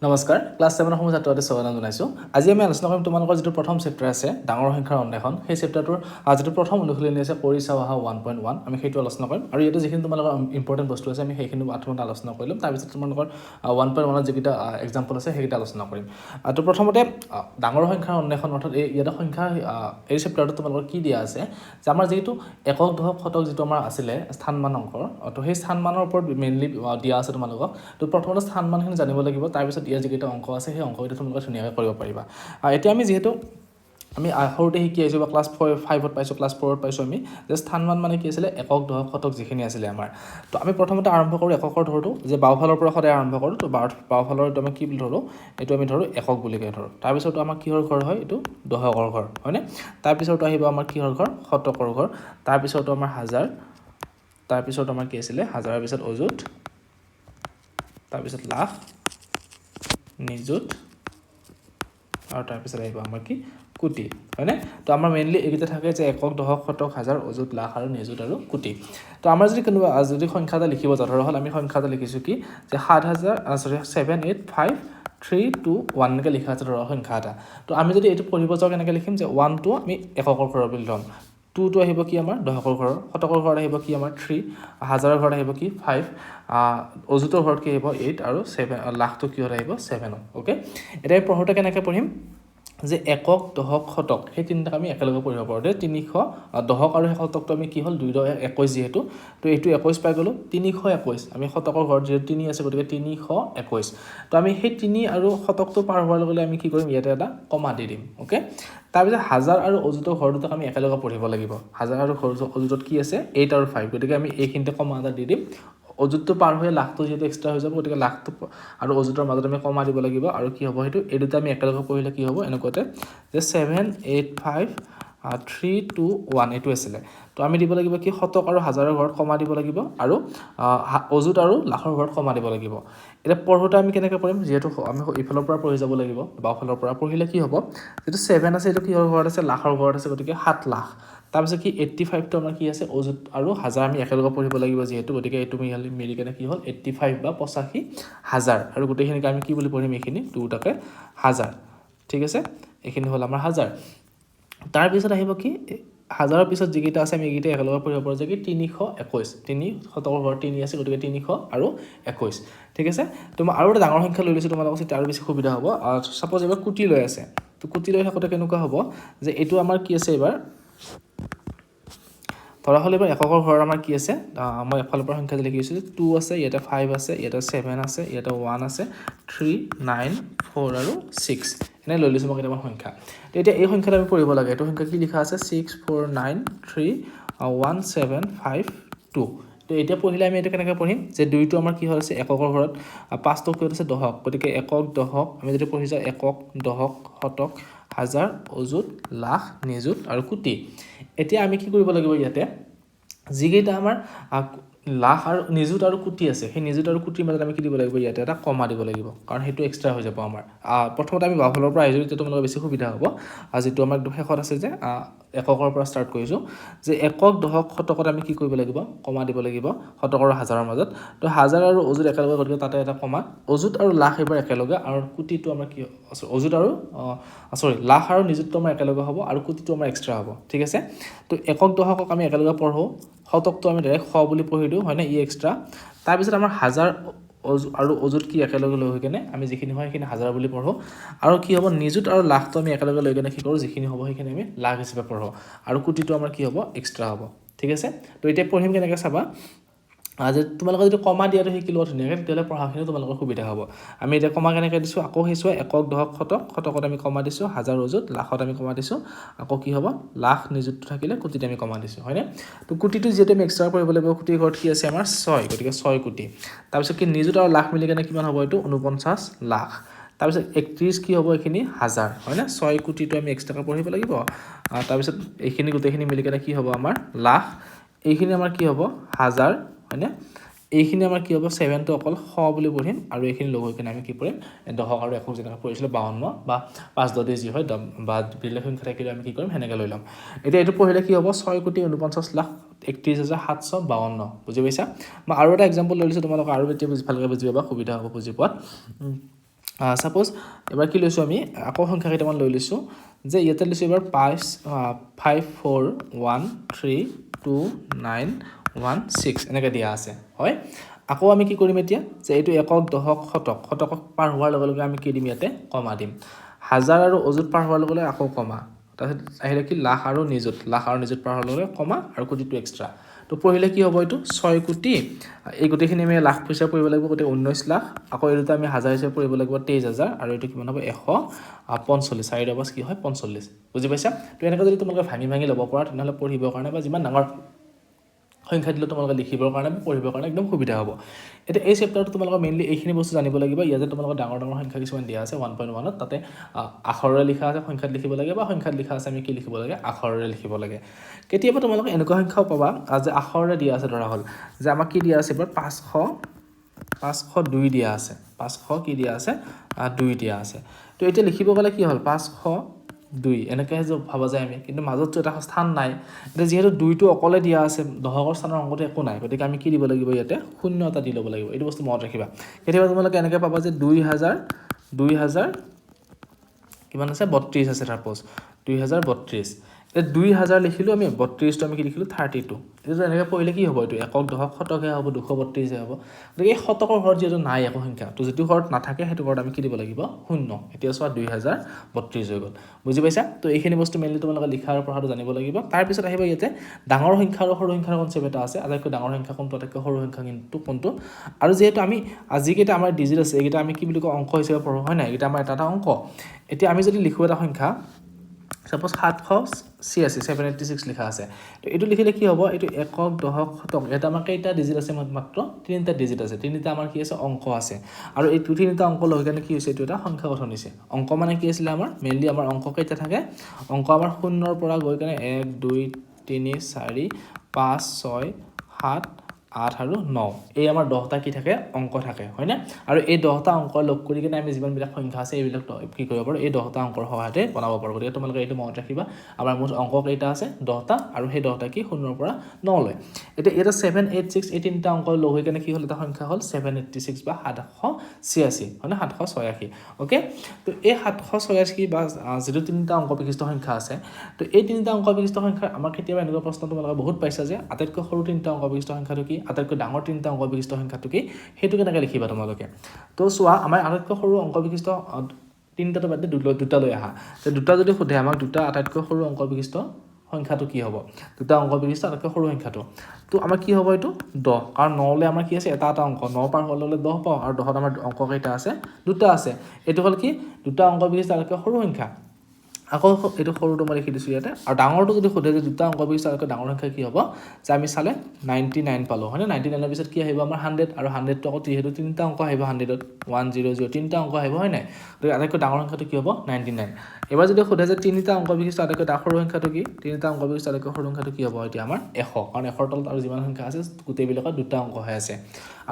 নমস্কাৰ ক্লাছ 7 ৰ সময় ছাত্ৰছাত্ৰীক স্বাগতম জনাইছো আজি আমি আলোচনা কৰিম তোমালোকৰ যেটো প্ৰথম চেপ্টাৰ আছে ডাঙৰ সংখ্যাৰ অন্বেষণ সেই চেপ্টাৰটোৰ যেটো প্ৰথম অনুশীলনী আছে পৰিচাহা 1.1 আমি সেইটো আলোচনা কৰিম আৰু ইয়াতে যিখিনি তোমালোকৰ ইম্পৰ্টেন্ট বস্তু আছে আমি সেইখিনি আত্মত আলোচনা কৰিম তাৰ পিছত তোমালোকৰ 1.1 ৰ যেটা एग्जांपल আছে সেইটা আলোচনা কৰিম তো প্ৰথমতে ডাঙৰ সংখ্যাৰ অন্বেষণ অৰ্থাৎ ইয়াতে সংখ্যা এই চেপ্টাৰটো তোমালোকৰ কি দিয়া আছে যে আমাৰ যেটো একক দশক শতক যেটো আমাৰ আছিল স্থানমান অংকৰ তো সেই স্থানমানৰ ওপৰত মেইনলি দিয়া আছে তোমালোকক তো প্ৰথমতে স্থানমানখিনি জানিব লাগিব তাৰ পিছত ইয়াৰ যেটা অংক আছে সেই অংকটো তোমালোকে ধুনীয়াকৈ কৰিব পাৰিবা এতিয়া আমি যেহেতু আমি সৰুতে শিকি আইছো বা ক্লাস 5 ত পাইছো ক্লাস 4 ত পাইছো আমি যে স্থানমান মানে কি আছিল একক দশক শতক যিখিনি আছিল আমাৰ তো আমি প্ৰথমতে আৰম্ভ কৰো এককৰ ধৰটো যে বাওফালৰ পৰা সদায় আৰম্ভ কৰো তো বাওফালৰ আমি কি বুলি ধৰো এটো আমি ধৰো একক বুলি কৈ ধৰো তাৰ পিছত আমাৰ কিহৰ ঘৰ হয় এটো দশকৰ ঘৰ হয়নে তাৰ পিছত আহিব আমাৰ কিহৰ ঘৰ শতকৰ ঘৰ তাৰ পিছত আমাৰ হাজাৰ তাৰ পিছত আমাৰ কি আছিল হাজাৰৰ পিছত অযুত তাৰ পিছত লাখ নিযুত আৰু তাৰ পিছত আহিব আমাৰ কি কোটি হয়নে তো আমাৰ মেইনলি এইকেইটা থাকে যে একক দশক শতক হাজাৰ অযুত লাখ আৰু নিযুত আৰু কোটি তো আমাৰ যদি কোনোবা যদি সংখ্যাটা লিখিব ধৰা হল আমি সংখ্যাটা লিখিছো কি যে 7,78321 কে লিখা আছে ধৰা সংখ্যাটা তো আমি যদি এটো পঢ়িব যাও কেনেকৈ লিখিম যে 1 টো আমি এককৰ ঘৰ বুলি ল'ম 2 টো আহিব কি আমাৰ দশকৰ ঘৰ শতকৰ ঘৰ আহিব কি আমাৰ 3 হাজাৰৰ ঘৰ আহিব কি 5 অযুতৰ ঘৰ কি আহিব 8 আৰু 7 লাখ তো কি আহিব 7 ওকে এটা পঢ়োতে কেনেকৈ পঢ়িম যে একক দশক শতক সেই তিনটা আমি একেলগে পঢ়িব পাৰো 300 দশক আৰু শতকটো আমি কি হল 2 21 যেহেতু তো এইটো 21 পাই গলো 321 আমি শতকৰ ঘৰ যেহেতু 3 আছে গতিকে 321 তো আমি সেই 3 আৰু শতকটো পাৰ হোৱাৰ লগে আমি কি কৰিম ইয়াতে এটা কমা দি দিম ওকে তাৰ পিছত হাজাৰ আৰু অযুতৰ ঘৰ দুটাক আমি একেলগে পঢ়িব লাগিব হাজাৰ আৰু অযুতত কি আছে 8 আৰু 5 গতিকে আমি এইখিনিতে কমা এটা দি দিম অযুতটো পাৰ হৈ লাখটো যেটো এক্সট্ৰা হৈ যাব গতিকে লাখটো আৰু অযুতৰ মাজত আমি কমা দিব লাগিব আৰু কি হ'ব হেতু এই দুটা আমি একেলগে পঢ়িলে কি হ'ব এনেকুৱাতে যে 78532 এটো আছিল তো আমি দিব লাগিব কি শতক আৰু হাজাৰৰ ঘৰত কমা দিব লাগিব আৰু অযুত আৰু লাখৰ ঘৰত কমা দিব লাগিব এটা পঢ়োতে আমি কেনেকৈ কৰিম যেহেতু আমি ইফালৰ পৰা পঢ়ি যাব লাগিব বাওফালৰ পৰা পঢ়িলে কি হ'ব যেটো 7 আছে এটো কিহৰ ঘৰত আছে লাখৰ ঘৰত আছে গতিকে 7 লাখ তাৰ পিছত কি 85 টো আমাৰ কি আছে অযুত আৰু হাজাৰ আমি একেলগে পঢ়িব লাগিব যেহেতু গতিকে এটো মিলি কেনে কি হ'ল 85 বা 85 হাজাৰ আৰু গোটেইখিনিক আমি কি বুলি পঢ়িম এইখিনি দুটাকে হাজাৰ ঠিক আছে এইখিনি হল আমাৰ হাজাৰ তাৰ পিছত আহিব কি হাজাৰৰ পিছত যিকেইটা আছে আমি এইকেইটা একেলগে পঢ়িব পাৰো যে কি 321 3 শতকৰ ঘৰ 3 আছে গতিকে 300 আৰু 21 ঠিক আছে তো মই আৰু এটা ডাঙৰ সংখ্যা লৈ লৈছো তোমালোকক তেতিয়া আৰু বেছি সুবিধা হ'ব সাপোজ এবাৰ কোটি লৈ আছে তো কোটি লৈ থাকোতে কেনেকুৱা হ'ব যে এটো আমাৰ কি আছে এবাৰ ধৰা হল এবাৰ এককৰ ঘৰ আমাৰ কি আছে মই এফালৰ পৰা সংখ্যা লিখি দিছো 2 আছে ইয়াতে 5 আছে ইয়াতে 7 আছে ইয়াতে 1 আছে 3 9 4 আৰু 6 এনে লৈ লৈছো মই কেইটামান সংখ্যা তো এতিয়া এই সংখ্যাটা আমি পঢ়িব লাগে এটো সংখ্যা কি লিখা আছে 6493175 তো এতিয়া পঢ়িলে আমি এটা কেনেকৈ পঢ়িম যে দুইটো আমাৰ কি হৈছে এককৰ ঘৰত পাঁচটো কি হৈছে দশক গতিকে একক দশক আমি যদি পঢ়ি যাও একক দশক শতক হাজাৰ অযুত লাখ নিযুত আৰু কোটি এতিয়া আমি কি কৰিব লাগিব ইয়াতে যিকেইটা আমাৰ লাখ আৰু নিযুত আৰু কোটি আছে সেই নিযুত আৰু কোটিৰ মাজত আমি কি দিব লাগিব ইয়াতে এটা কমা দিব লাগিব কাৰণ হেতু এক্সট্ৰা হৈ যাব আমাৰ প্ৰথমতে আমি বাওফালৰ পৰা আহিছো যেটো তোমালোকৰ বেছি সুবিধা হ'ব যেটো আমাৰ শেষত আছে যে এককৰ পৰা ষ্টাৰ্ট কৰিছো যে একক দশক শতকত আমি কি কৰিব লাগিব কমা দিব লাগিব শতক আৰু হাজাৰৰ মাজত তো হাজাৰ আৰু অযুত একেলগে গতিকে তাতে এটা কমা অযুত আৰু লাখ এবাৰ একেলগে আৰু কোটিটো আমাৰ কি অযুত আৰু লাখ আৰু নিযুতটো আমাৰ একেলগে হ'ব আৰু কোটিটো আমাৰ এক্সট্ৰা হ'ব ঠিক আছে তো একক দশকক আমি একেলগে পঢ়ো শতকটো আমি ডাইৰেক্ট শ বুলি পঢ়ি দিও হয় না ই এক্সট্ৰা তাৰ পিছত আমাৰ হাজাৰ আৰু অযুত কি একেলগে লৈ কেনে আমি যিখিনি হয় সেইখিনি হাজাৰ বুলি পঢ়ো আৰু কি হ'ব নিযুত আৰু লাখটো আমি একেলগে লৈ কেনে কি কৰো যিখিনি হ'ব সেইখিনি আমি লাখ হিচাপে পঢ়ো আৰু কোটিটো আমাৰ কি হ'ব এক্সট্ৰা হ'ব ঠিক আছে তো এতিয়া পঢ়িম কেনেকৈ চাবা যে তোমালোকে যদি কমা দিয়াটো শিকিলো ধুনীয়াকৈ তেতিয়াহ'লে পঢ়াখিনি তোমালোকৰ সুবিধা হ'ব আমি এতিয়া কমা কেনেকৈ দিছো আকৌ হেছো একক দশক শতক শতকত আমি কমা দিছো হাজাৰ অযুত লাখত আমি কমা দিছো আকৌ কি হ'ব লাখ নিযুতটো থাকিলে কোটিত আমি কমা দিছো হয়নে তো কোটিটো যেতে আমি এক্সট্ৰা কৰিব লাগিব কোটিৰ ঘৰত কি আছে আমাৰ 6 গতিকে 6 কোটি তাৰ পিছত কি নিযুত আৰু লাখ মিলি কেনে কিমান হ'ব এটো 49 লাখ তাৰ পিছত 31 কি হ'ব এখিনি হাজাৰ হয় না 6 কোটিটো আমি এক্সট্ৰাকৈ পঢ়িব লাগিব তাৰ পিছত এইখিনি গোটেইখিনি মিলি কেনে কি হ'ব আমাৰ লাখ এইখিনি আমাৰ কি হ'ব হাজাৰ হয়নে এইখিনি আমাৰ কি হ'ব 7 টো অকল শ বুলি পঢ়িম আৰু এইখিনি লগ হৈ কিনে আমি কি কৰিম দশক আৰু একক যেনেকৈ পঢ়িছিল 52 বা 5 10 যি হয় বা বিৰলে সংখ্যা থাকিলে আমি কি কৰিম হেনেকৈ লৈ লম এতিয়া এটো পঢ়িলে কি হ'ব 6,49,31,752 বুজি পাইছা মই আৰু এটা एग्जांपल লৈ লৈছো তোমালোক আৰু এতিয়া ভালকৈ বুজি পাবা সুবিধা হ'ব বুজি পোৱাত সাপোজ এবাৰ কি লৈছোঁ আমি আকৌ সংখ্যা কেইটামান লৈ লৈছোঁ যে ইয়াতে লৈছোঁ এবাৰ 5 4 1 3 2 9 1 6 এনেকৈ দিয়া আছে হয় আকৌ আমি কি কৰিম এতিয়া যে এইটো একক দশক শতক শতকক পাৰ হোৱাৰ লগে লগে আমি কি দিম ইয়াতে কমা দিম হাজাৰ আৰু অযুত পাৰ হোৱাৰ লগে লগে আকৌ কমা তাৰপিছত আহিলে কি লাখ আৰু নিযুত পাৰ হোৱাৰ লগে লগে কমা আৰু কোটিটো এক্সট্ৰা তো পঢ়িলে কি হ'ব এইটো 6 কোটি এই গোটেইখিনি আমি লাখ পইচা পৰিব লাগিব গোটেই 19 লাখ আকৌ এইটো আমি হাজাৰ হিচাপে পৰিব লাগিব 23000 আৰু এইটো কিমান হ'ব 145 চাৰি দহ কি হয় 45 বুজি পাইছা তো এনেকৈ যদি তোমালোকে ভাঙি ভাঙি ল'ব পৰা তেনেহ'লে পঢ়িবৰ কাৰণে বা যিমান ডাঙৰ সংখ্যা দিলে তোমালোকে লিখিবৰ কাৰণে পঢ়িবৰ কাৰণে একদম সুবিধা হ'ব এতিয়া এই চেপ্টাৰটো তোমালোকে মেইনলি এইখিনি বস্তু জানিব লাগিব ইয়াতে তোমালোকৰ ডাঙৰ ডাঙৰ সংখ্যা কিছুমান দিয়া আছে 1.1 ত তাতে আখৰেৰে লিখা আছে সংখ্যাত লিখিব লাগে বা সংখ্যাত লিখা আছে আমি কি লিখিব লাগে আখৰেৰে লিখিব লাগে কেতিয়াবা তোমালোকে এনেকুৱা সংখ্যাও পাবা যে আখৰেৰে দিয়া আছে ধৰা হ'ল যে আমাক কি দিয়া আছে এবাৰ 502 দিয়া আছে 500 কি দিয়া আছে 2 দিয়া আছে তো এতিয়া লিখিব গ'লে কি হ'ল 502 এনেকৈ যে ভাবা যায় আমি কিন্তু মাজততো এটা স্থান নাই এতিয়া যিহেতু 2টো অকলে দিয়া আছে দশকৰ স্থানৰ অংকটো একো নাই গতিকে আমি কি দিব লাগিব ইয়াতে শূন্য এটা দি ল'ব লাগিব এইটো বস্তু মনত ৰাখিবা কেতিয়াবা তোমালোকে এনেকৈ পাবা যে 2000 কিমান আছে 32 আছে সাপোজ 2032 এই 2000 লিখিলোঁ আমি 32টো আমি কি লিখিলোঁ 32 এইটো এনেকৈ পঢ়িলে কি হ'ব এইটো একক দশক শতকহে হ'ব 232 হ'ব গতিকে এই শতকৰ ঘৰত যিহেতু নাই একো সংখ্যা তো যিটো ঘৰত নাথাকে সেইটো ঘৰত আমি কি দিব লাগিব শূন্য এতিয়া চোৱা 2032 হৈ গ'ল বুজি পাইছা তো এইখিনি বস্তু মেইনলি তোমালোকে লিখা আৰু পঢ়াটো জানিব লাগিব তাৰপিছত আহিব ইয়াতে ডাঙৰ সংখ্যা আৰু সৰু সংখ্যাৰ কনচেপ্ট এটা আছে আটাইতকৈ ডাঙৰ সংখ্যা কোনটো আটাইতকৈ সৰু সংখ্যা কোনটো আৰু যিহেতু আমি যিকেইটা আমাৰ ডিজিট আছে এইকেইটা আমি কি বুলি কওঁ অংক হিচাপে পঢ়োঁ হয় নাই এইকেইটা আমাৰ এটা অংক এতিয়া আমি যদি লিখোঁ এটা সংখ্যা সাপোজ 786 লিখা আছে তো এইটো লিখিলে কি হ'ব এইটো একক দশক শতক এটা আমাৰ কেইটা ডিজিট আছে মাত্ৰ 3টা ডিজিট আছে 3টা আমাৰ কি আছে অংক আছে আৰু এই 3টা অংক লৈ কেনে কি হৈছে এইটো এটা সংখ্যা গঠন হৈছে অংক মানে কি আছিলে আমাৰ মেইনলি আমাৰ অংক কেইটা থাকে অংক আমাৰ শূন্যৰ পৰা গৈ কেনে 1 2 3 4 5 6 7 8 আৰু 9 এই আমাৰ 10টা কি থাকে অংক থাকে হয় না আৰু এই 10টা অংক লগ কৰি কিনে আমি যিমানবিলাক সংখ্যা আছে এইবিলাক কি কৰিব পাৰোঁ এই 10টা অংকৰ সহায়তে বনাব পাৰোঁ গতিকে তোমালোকে এইটো মনত ৰাখিবা আমাৰ মুঠ অংক কেইটা আছে 10টা আৰু সেই 10টা কি শূন্যৰ পৰা 9 লৈ এতিয়া এটা 786 এই 3টা অংক লগ হৈ কেনে কি হ'ল এটা সংখ্যা হ'ল 786 বা 786 হয় না 786 ওকে তো এই 786 বা যিটো 3টা অংক বিশিষ্ট সংখ্যা আছে তো এই 3টা অংক বিশিষ্ট সংখ্যা আমাৰ কেতিয়াবা এনেকুৱা প্ৰশ্ন তোমালোকে বহুত পাইছা যে আটাইতকৈ সৰু 3টা অংক বিশিষ্ট সংখ্যাটো কি আটাইতকৈ ডাঙৰ 3টা অংক বিশিষ্ট সংখ্যাটো কি সেইটো কেনেকৈ লিখিবা তোমালোকে তো চোৱা আমাৰ আটাইতকৈ সৰু অংক বিশিষ্ট 3টাটো বাদ দি 2টা লৈ আহা তো 2টা যদি সোধে আমাক 2টা আটাইতকৈ সৰু অংক বিশিষ্ট সংখ্যাটো কি হ'ব 2টা অংক বিশিষ্ট আটাইতকৈ সৰু সংখ্যাটো তো আমাৰ কি হ'ব এইটো 10 কাৰণ 9 লৈ আমাৰ কি আছে এটা অংক 9 পাৰ হ'লে 10 পাওঁ আৰু 10ত আমাৰ অংক কেইটা আছে 2টা আছে এইটো হ'ল কি 2টা অংক বিশিষ্ট আটাইতকৈ সৰু সংখ্যা আকৌ এইটো সৰুটো মই লিখি দিছোঁ ইয়াতে আৰু ডাঙৰটো যদি সোধে যে 2টা অংক বিশিষ্ট আটাইতকৈ ডাঙৰ সংখ্যা কি হ'ব যে আমি চালে 99 পালোঁ হয়নে 99ৰ পিছত কি আহিব আমাৰ 100 আৰু 100টো আকৌ যিহেতু 3টা অংক আহিব 100ত 100 3টা অংক আহিব হয় নাই গতিকে আটাইতকৈ ডাঙৰ সংখ্যাটো কি হ'ব 99 এবাৰ যদি সোধে যে 3টা অংক বিশিষ্ট আটাইতকৈ সৰু সংখ্যাটো কি 3টা অংক বিশিষ্ট আটাইতকৈ সৰু সংখ্যাটো কি হ'ব এতিয়া আমাৰ 100 কাৰণ 100ৰ তলত আৰু যিমান সংখ্যা আছে গোটেইবিলাকত 2টা অংক হৈ আছে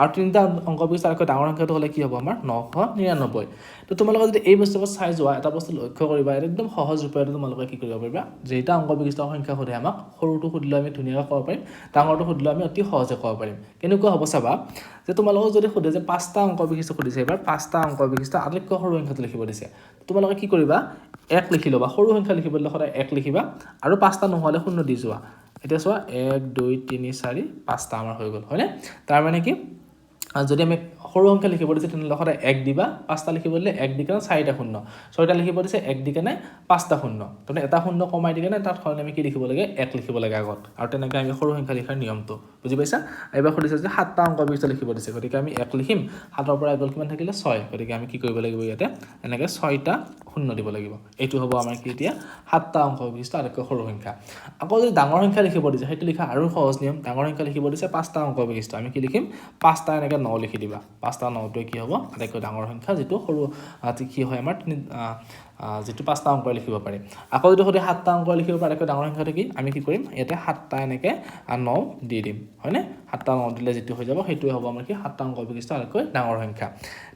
আৰু 3টা অংক বিশিষ্ট আটাইতকৈ ডাঙৰ সংখ্যাটো হ'লে কি হ'ব আমাৰ 999 তো তোমালোকে যদি এই বস্তুবোৰ চাই যোৱা এটা বস্তু লক্ষ্য কৰিবা একদম সহজ ৰূপে তোমালোকে কি কৰিব পাৰিবা যেটা অংক বিশিষ্ট সংখ্যা সোধে আমাক সৰুটো সুধিলে আমি ধুনীয়াকৈ ক'ব পাৰিম ডাঙৰটো সুধিলে আমি অতি সহজে ক'ব পাৰিম কেনেকুৱা হ'ব চাবা যে তোমালোকক যদি সোধে যে 5টা অংক বিশিষ্ট সুধিছে এবাৰ 5টা অংক বিশিষ্ট আটাইতকৈ সৰু সংখ্যাটো লিখিব দিছে তোমালোকে কি কৰিবা 1 লিখি ল'বা সৰু সংখ্যা লিখিব দিলে সদায় 1 লিখিবা আৰু 5টা নহ'লে 0 দি যোৱা এতিয়া চোৱা 1 2 3 4 5টা আমাৰ হৈ গ'ল হয়নে তাৰ মানে কি যদি আমি সৰু সংখ্যা লিখিব দিছে তেনেহ'লে সদায় 1 দিবা 5টা লিখিব দিলে 1 দি কেনে 4টা শূন্য 6টা লিখিব দিছে 1 দি কেনে 5টা শূন্য তেনে এটা শূন্য কমাই দি কেনে তাত সলনি আমি কি লিখিব লাগে 1 লিখিব লাগে আগত আৰু তেনেকৈ আমি সৰু সংখ্যা লিখাৰ নিয়মটো বুজি পাইছা এবাৰ সুধিছে যে 7টা অংক বিশিষ্ট লিখিব দিছে গতিকে আমি 1 লিখিম 7ৰ পৰা আগত কিমান থাকিলে 6 গতিকে আমি কি কৰিব লাগিব ইয়াতে এনেকৈ 6টা শূন্য দিব লাগিব এইটো হ'ব আমাৰ কি এতিয়া 7টা অংক বিশিষ্ট আটাইতকৈ সৰু সংখ্যা আকৌ যদি ডাঙৰ সংখ্যা লিখিব দিছে সেইটো লিখা আৰু সহজ নিয়ম ডাঙৰ সংখ্যা লিখিব দিছে 5টা অংক বিশিষ্ট আমি কি লিখিম 5টা এনেকৈ 9 লিখি দিবা 5টা 9টোৱে কি হ'ব আটাইতকৈ ডাঙৰ সংখ্যা যিটো সৰু কি হয় আমাৰ যিটো 5টা অংক লিখিব পাৰে আকৌ যদি সোধে 7টা অংক লিখিব পাৰে আটাইতকৈ ডাঙৰ সংখ্যাটো কি আমি কি কৰিম ইয়াতে 7টা এনেকৈ 9 দি দিম হয়নে 7টা 9 দিলে যিটো হৈ যাব সেইটোৱে হ'ব আমাৰ কি 7টা অংক বিশিষ্ট আটাইতকৈ ডাঙৰ সংখ্যা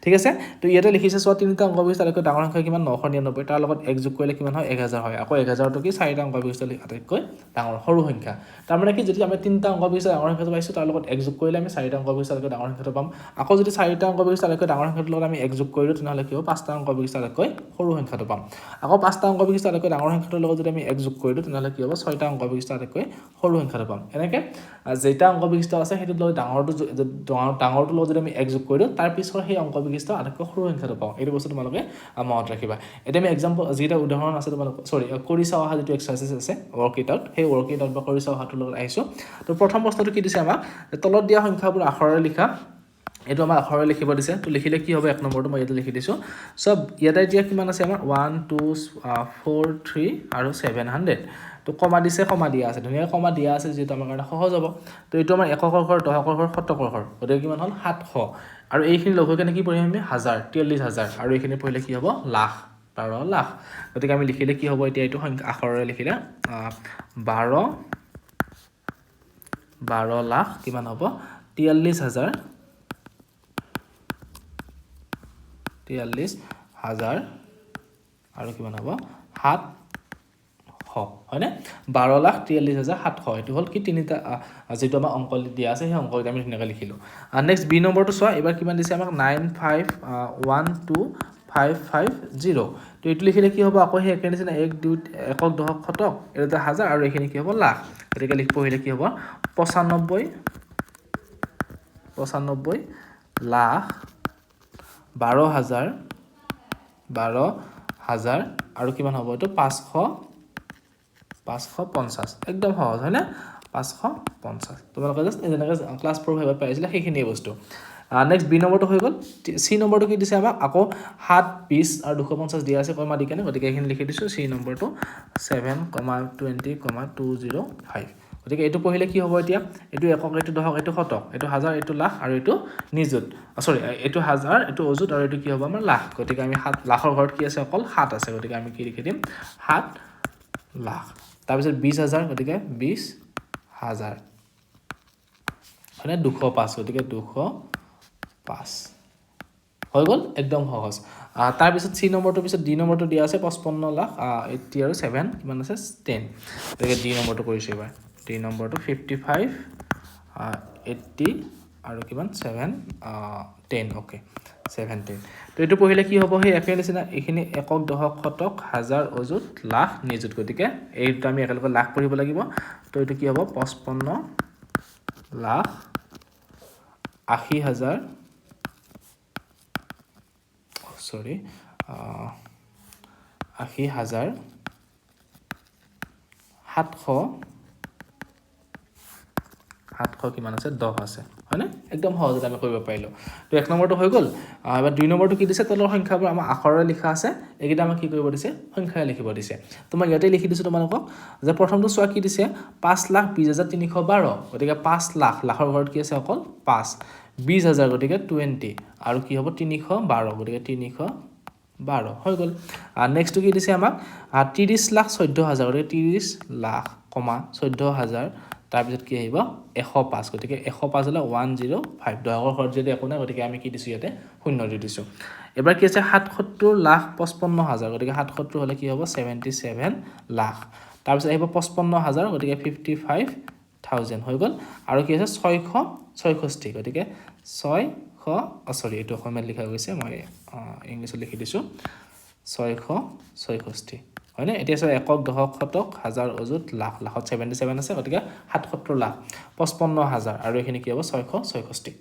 ঠিক আছে তো ইয়াতে লিখিছে চোৱা 3টা অংক বিশিষ্ট আটাইতকৈ ডাঙৰ সংখ্যা কিমান 999 তাৰ লগত 1 যোগ কৰিলে কিমান হয় 1000 হয় আকৌ 1000টো কি 4টা অংক বিশিষ্ট আটাইতকৈ ডাঙৰ সৰু সংখ্যা তাৰ মানে কি যদি আমি 3টা অংক বিশিষ্ট ডাঙৰ সংখ্যাটো পাইছোঁ তাৰ লগত 1 যোগ কৰিলে আমি 4টা অংক বিশিষ্ট আটাইতকৈ ডাঙৰ সংখ্যাটো পাম আকৌ যদি 4টা অংক বিশিষ্ট আটাইতকৈ ডাঙৰ সংখ্যাটোৰ লগত আমি 1 যোগ কৰিলো তেনেহলে কি হ'ব 5টা অংক বিশিষ্ট আটাইতকৈ সৰু সংখ্যাটো পাম আকৌ 5টা অংক বিশিষ্ট আটাইতকৈ ডাঙৰ সংখ্যাটোৰ লগত যদি আমি 1 যোগ কৰিলো তেনেহলে কি হ'ব 6টা অংক বিশিষ্ট আটাইতকৈ সৰু সংখ্যাটো পাম এনেকৈ যেটা অংক বিশিষ্ট আছে হেতুৰ লগত ডাঙৰটোৰ লগত যদি আমি 1 যোগ কৰিলো তাৰ পিছৰ সেই অংক বিশিষ্ট আটাইতকৈ সৰু সংখ্যাটো পাওঁ এইটো বস্তু তোমালোকে মনত ৰাখিবা এতিয়া আমি एग्जांपल যেটা উদাহৰণ আছে তোমালোক সৰি কৰি চাও অহা যেটো এক্সাৰসাইজ আছে ওয়াৰ্কইট আউট সেই ওয়াৰ্কইট আউট বা কৰি চাও হাতৰ লগত আহিছো তো প্ৰথম প্ৰশ্নটো কি দিছে আমাক তলত দিয়া সংখ্যাবোৰ আখৰেৰে লিখা এটো আমাৰ আখৰেৰে লিখিব দিছে তো লিখিলে কি হবে এক নম্বৰটো মই ইয়াতে লিখি দিছো সব ইয়াতে দিয়া কিমান আছে আমাৰ 1 2 4 3 আৰু 700 তো কমা দিছে কমা দিয়া আছে ধুনিয়া কমা দিয়া আছে যেটো আমাৰ কাৰণে সহজ হ'ব তো এটো আমাৰ এককৰ ঘৰ দশকৰ ঘৰ শতকৰ ঘৰ গতিকে কিমান হ'ল 700 আৰু এইখিনি লগ হৈ কেনে কি পঢ়িম আমি 1000 43000 আৰু এইখিনি পঢ়িলে কি হ'ব লাখ 12 লাখ গতিকে আমি লিখিলে কি হ'ব এতিয়া এটো সংখ্যা আখৰেৰে লিখিলে 12 লাখ কিমান হ'ব 43000 আৰু কিমান হ'ব 700 হয়নে 12 লাখ 43700 এটো হল কি তিনিটা যেটো আমাৰ অংক দিয়া আছে সেই অংকটো আমি ধুনিয়াকৈ লিখিলো নেক্সট বি নম্বৰটো চোৱা এবাৰ কিমান দিছে আমাক 9512550 তো এটো লিখিলে কি হ'ব আকৌ সেই একে নিচিনা 1 2 একক দশক শতক এটা হাজাৰ আৰু এখিনি কি হ'ব লাখ গতিকে লিখ পঢ়িলে কি হ'ব 95 লাখ 12000 আৰু কিমান হ'ব এটো 550 একদম সহজ হয় না 550 তোমালোকে জাস্ট এনেকৈ ক্লাস 4 ভাবে পাইছিলা সেইখিনি বস্তু নেক্সট বি নম্বৰটো হৈ গল সি নম্বৰটো কি দিছে আমাক আকৌ 7 20 আৰু 250 দিয়া আছে কমা দি কেনে গতিকে এইখিনি লিখি দিছো সি নম্বৰটো 7,20,205 গতিকে এটো পঢ়িলে কি হ'ব এতিয়া এটো একক এটো দশক এটো শতক এটো হাজাৰ এটো লাখ আৰু এটো নিযুত সৰি এটো হাজাৰ এটো অযুত আৰু এটো কি হ'ব আমাৰ লাখ গতিকে আমি 7 লাখৰ ঘৰত কি আছে অকল 7 আছে গতিকে আমি কি লিখি দিম 7 লাখ তাৰ পিছত 20000 গতিকে 20000 মানে 205 গতিকে 205 হৈ গল একদম সহজ তাৰ পিছত সি নম্বৰটো পিছত ডি নম্বৰটো দিয়া আছে 55 লাখ 80 আৰু 7 কিমান আছে 10 গতিকে ডি নম্বৰটো কৰিছো এবাৰ ডি নম্বৰটো 55 80 আৰু কিমান 7 10 ওকে 17 তো এটো পঢ়িলে কি হ'ব হে একে নিচিনা এখিনি একক দশক শতক হাজাৰ অযুত লাখ নিযুত গতিকে এইটো আমি একেলগে লাখ পঢ়িব লাগিব তো এটো কি হ'ব 55 লাখ 80000 সৰি 80000 700 কিমান আছে 10 আছে হয়নে একদম সহজতে আমি কৰিব পাৰিলো তো এক নম্বৰটো হৈ গল এবাৰ দুই নম্বৰটো কি দিছে তলৰ সংখ্যাবোৰ আমাৰ আখৰেৰে লিখা আছে এইকেইটা আমাক কি কৰিব দিছে সংখ্যাৰে লিখিব দিছে তো মই ইয়াতে লিখি দিছো তোমালোকক যে প্ৰথমটো চোৱা কি দিছে 5,20,312 গতিকে 5 লাখ লাখৰ ঘৰত কি আছে অকল 5 20000 গতিকে 20 আৰু কি হ'ব 312 গতিকে 312 হৈ গল নেক্সটটো কি দিছে আমাক 30,14,000 গতিকে 30 লাখ কমা 14,000 তাৰ পিছত কি আহিব 105 গতিকে 105 হলে 105 দশকৰ ঘৰত যদি একো নাই গতিকে আমি কি দিছো ইয়াতে শূন্য দি দিছো এবাৰ কি আছে 77,55,000 গতিকে 77 হলে কি হ'ব 77 লাখ তাৰ পিছত আহিব 55,000 গতিকে 55,000 হৈ গল আৰু কি আছে 666 গতিকে 600 সৰি এটো অসমীয়াত লিখা গৈছে মই ইংলিছত লিখি দিছো 666 হয়নে এতিয়া সব একক দশক শতক হাজাৰ অযুত লাখ লাখত 77 আছে গতিকে 77 লাখ 55,000 আৰু এখিনি কি হ'ব 666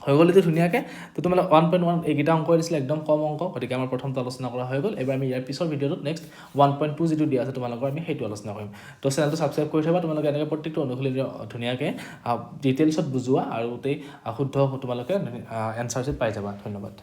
হৈ গল এটো ধুনিয়াকে তো তোমালোক 1.1 এইগিটা অংক দিছিল একদম কম অংক গতিকে আমাৰ প্ৰথমটো আলোচনা কৰা হৈ গল এবাৰ আমি ইয়াৰ পিছৰ ভিডিওত নেক্সট 1.2 যেটো দিয়া আছে তোমালোকৰ আমি হেতু আলোচনা কৰিম তো চেনেলটো সাবস্ক্ৰাইব কৰি থবা তোমালোকে এনেকৈ প্ৰত্যেকটো অনুশীলন ধুনিয়াকে ডিটেইলছত বুজোৱা আৰু তে শুদ্ধ তোমালোকে এনসাৰ শিট পাই যাবা ধন্যবাদ